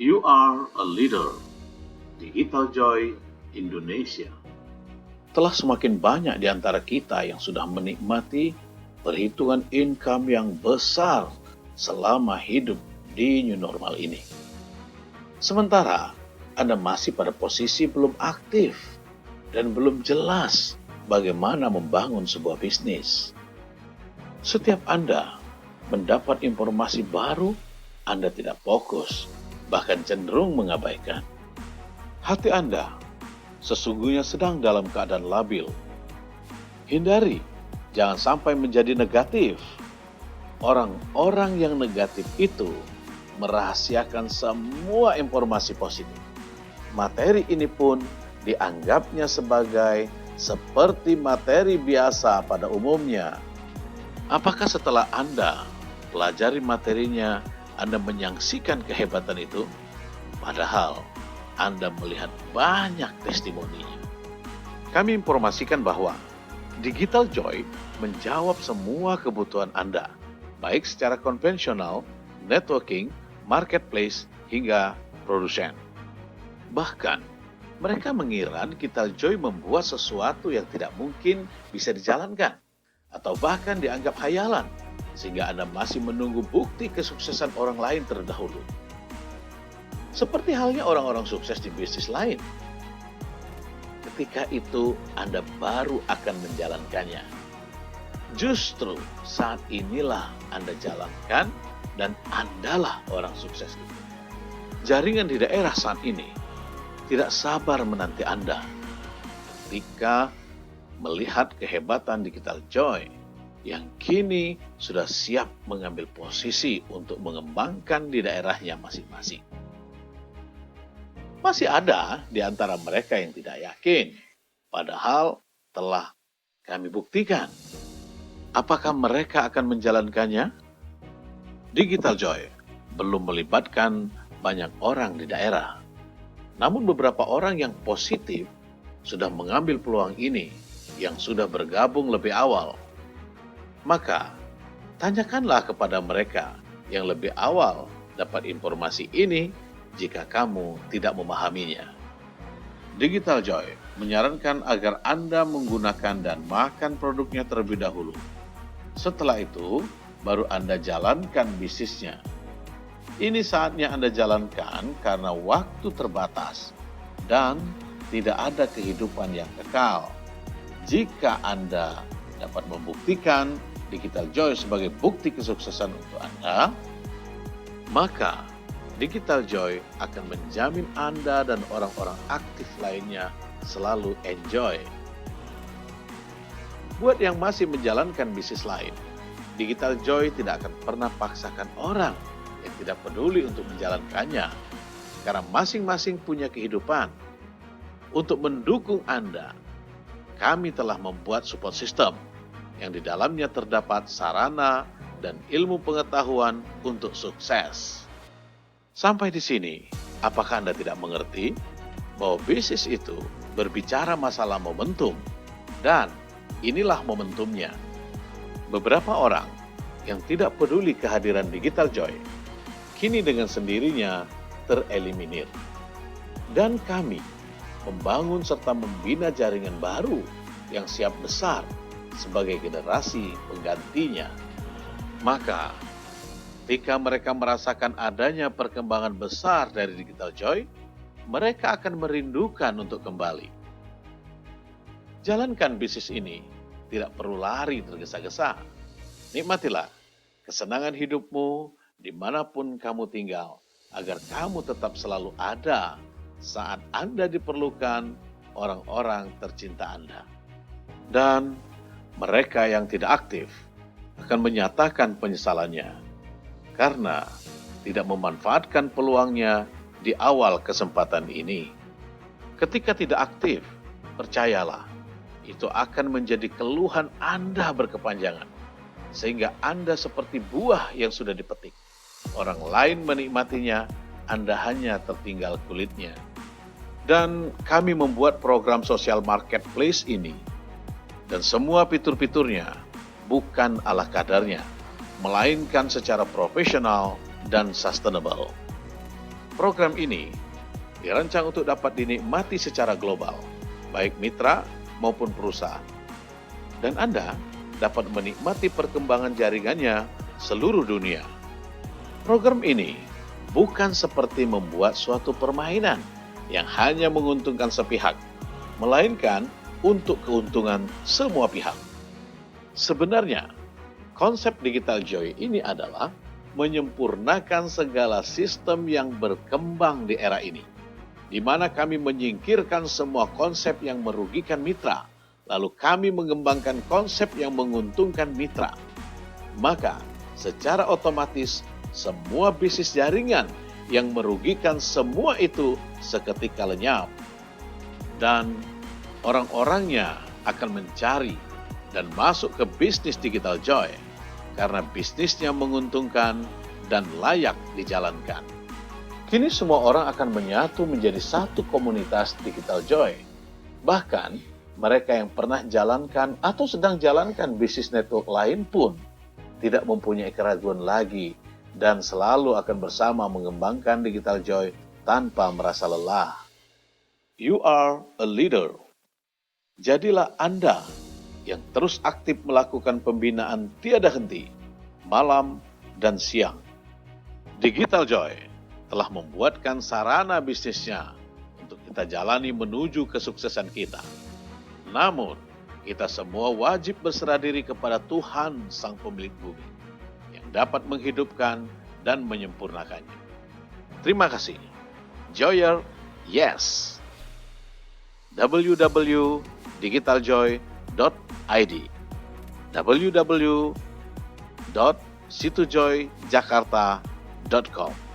You are a leader. Digital Joy Indonesia. Telah semakin banyak di antara kita yang sudah menikmati perhitungan income yang besar selama hidup di new normal ini. Sementara Anda masih pada posisi belum aktif dan belum jelas bagaimana membangun sebuah bisnis. Setiap Anda mendapat informasi baru, Anda tidak fokus, bahkan cenderung mengabaikan. Hati Anda sesungguhnya sedang dalam keadaan labil. Hindari, jangan sampai menjadi negatif. Orang-orang yang negatif itu merahasiakan semua informasi positif. Materi ini pun dianggapnya sebagai seperti materi biasa pada umumnya. Apakah setelah Anda pelajari materinya, Anda menyaksikan kehebatan itu? Padahal Anda melihat banyak testimoninya. Kami informasikan bahwa Digital Joy menjawab semua kebutuhan Anda, baik secara konvensional, networking, marketplace, hingga produsen. Bahkan, mereka mengira Digital Joy membuat sesuatu yang tidak mungkin bisa dijalankan, atau bahkan dianggap khayalan, sehingga Anda masih menunggu bukti kesuksesan orang lain terdahulu. Seperti halnya orang-orang sukses di bisnis lain. Ketika itu, Anda baru akan menjalankannya. Justru saat inilah Anda jalankan, dan Andalah orang sukses itu. Jaringan di daerah saat ini tidak sabar menanti Anda. Ketika melihat kehebatan Digital Joy yang kini sudah siap mengambil posisi untuk mengembangkan di daerahnya masing-masing. Masih ada di antara mereka yang tidak yakin, padahal telah kami buktikan. Apakah mereka akan menjalankannya? Digital Joy belum melibatkan banyak orang di daerah. Namun beberapa orang yang positif sudah mengambil peluang ini yang sudah bergabung lebih awal. Maka, tanyakanlah kepada mereka yang lebih awal dapat informasi ini jika kamu tidak memahaminya. Digital Joy menyarankan agar Anda menggunakan dan makan produknya terlebih dahulu. Setelah itu, baru Anda jalankan bisnisnya. Ini saatnya Anda jalankan karena waktu terbatas dan tidak ada kehidupan yang kekal. Jika Anda dapat membuktikan Digital Joy sebagai bukti kesuksesan untuk Anda, maka Digital Joy akan menjamin Anda dan orang-orang aktif lainnya selalu enjoy. Buat yang masih menjalankan bisnis lain, Digital Joy tidak akan pernah paksakan orang yang tidak peduli untuk menjalankannya, karena masing-masing punya kehidupan. Untuk mendukung Anda, kami telah membuat support system yang di dalamnya terdapat sarana dan ilmu pengetahuan untuk sukses. Sampai di sini, apakah Anda tidak mengerti bahwa bisnis itu berbicara masalah momentum, dan inilah momentumnya. Beberapa orang yang tidak peduli kehadiran Digital Joy, kini dengan sendirinya tereliminir. Dan kami membangun serta membina jaringan baru yang siap besar sebagai generasi penggantinya. Maka, ketika mereka merasakan adanya perkembangan besar dari Digital Joy, mereka akan merindukan untuk kembali. Jalankan bisnis ini, tidak perlu lari tergesa-gesa. Nikmatilah kesenangan hidupmu dimanapun kamu tinggal, agar kamu tetap selalu ada saat Anda diperlukan orang-orang tercinta Anda. Dan mereka yang tidak aktif akan menyatakan penyesalannya, karena tidak memanfaatkan peluangnya di awal kesempatan ini. Ketika tidak aktif, percayalah, itu akan menjadi keluhan Anda berkepanjangan, sehingga Anda seperti buah yang sudah dipetik. Orang lain menikmatinya, Anda hanya tertinggal kulitnya. Dan kami membuat program sosial marketplace ini, dan semua fitur-fiturnya bukan ala kadarnya, melainkan secara profesional dan sustainable. Program ini dirancang untuk dapat dinikmati secara global, baik mitra maupun perusahaan. Dan Anda dapat menikmati perkembangan jaringannya seluruh dunia. Program ini bukan seperti membuat suatu permainan yang hanya menguntungkan sepihak, melainkan untuk keuntungan semua pihak. Sebenarnya, konsep Digital Joy ini adalah menyempurnakan segala sistem yang berkembang di era ini, di mana kami menyingkirkan semua konsep yang merugikan mitra, lalu kami mengembangkan konsep yang menguntungkan mitra. Maka, secara otomatis, semua bisnis jaringan yang merugikan semua itu seketika lenyap. Dan orang-orangnya akan mencari dan masuk ke bisnis Digital Joy karena bisnisnya menguntungkan dan layak dijalankan. Kini semua orang akan menyatu menjadi satu komunitas Digital Joy. Bahkan mereka yang pernah jalankan atau sedang jalankan bisnis network lain pun tidak mempunyai keraguan lagi dan selalu akan bersama mengembangkan Digital Joy tanpa merasa lelah. You are a leader. Jadilah Anda yang terus aktif melakukan pembinaan tiada henti, malam dan siang. Digital Joy telah membuatkan sarana bisnisnya untuk kita jalani menuju kesuksesan kita. Namun, kita semua wajib berserah diri kepada Tuhan Sang Pemilik Bumi yang dapat menghidupkan dan menyempurnakannya. Terima kasih. Joyer, yes. www.digitaljoy.id www.situjoyjakarta.com